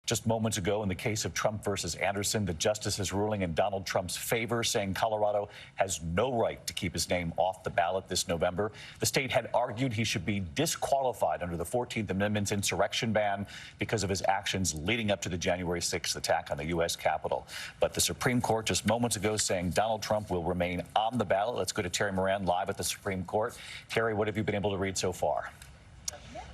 Just moments ago, in the case of Trump versus Anderson, the justice is ruling in Donald Trump's favor, saying Colorado has no right to keep his name off the ballot this November. The state had argued he should be disqualified under the 14th Amendment's insurrection ban because of his actions leading up to the January 6th attack on the U.S. Capitol. But the Supreme Court just moments ago saying Donald Trump will remain on the ballot. Let's go to Terry Moran live at the Supreme Court. Terry, what have you been able to read so far?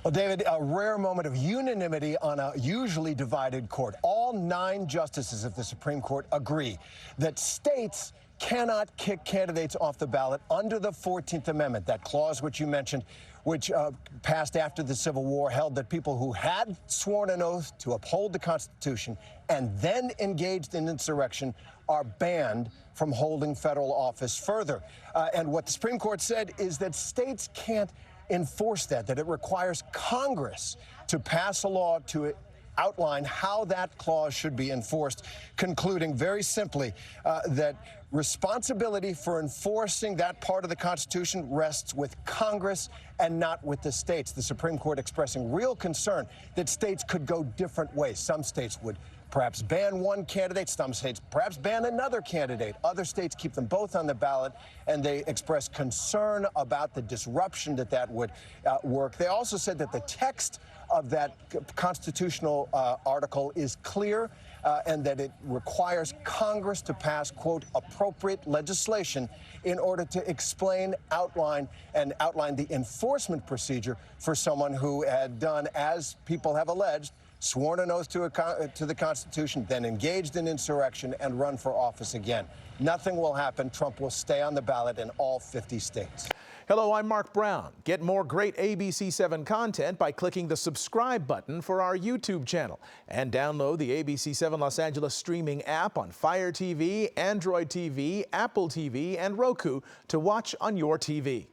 Well, David, a rare moment of unanimity on a usually divided court. All 9 justices of the Supreme Court agree that states cannot kick candidates off the ballot under the 14th Amendment. That clause which you mentioned, which passed after the Civil War, held that people who had sworn an oath to uphold the Constitution and then engaged in insurrection are banned from holding federal office further. And what the Supreme Court said is that states can't enforce that it requires Congress to pass a law to outline how that clause should be enforced, concluding very simply that responsibility for enforcing that part of the Constitution rests with Congress and not with the states. The Supreme Court expressing real concern that states could go different ways. Some states would perhaps ban one candidate, some states perhaps ban another candidate. Other states keep them both on the ballot, and they express concern about the disruption that would work. They also said that the text of that constitutional article is clear and that it requires Congress to pass, quote, appropriate legislation in order to explain, outline the enforcement procedure for someone who had done, as people have alleged, sworn an oath to the Constitution, then engaged in insurrection and run for office again. Nothing will happen. Trump will stay on the ballot in all 50 states. Hello, I'm Mark Brown. Get more great ABC7 content by clicking the subscribe button for our YouTube channel. And download the ABC7 Los Angeles streaming app on Fire TV, Android TV, Apple TV, and Roku to watch on your TV.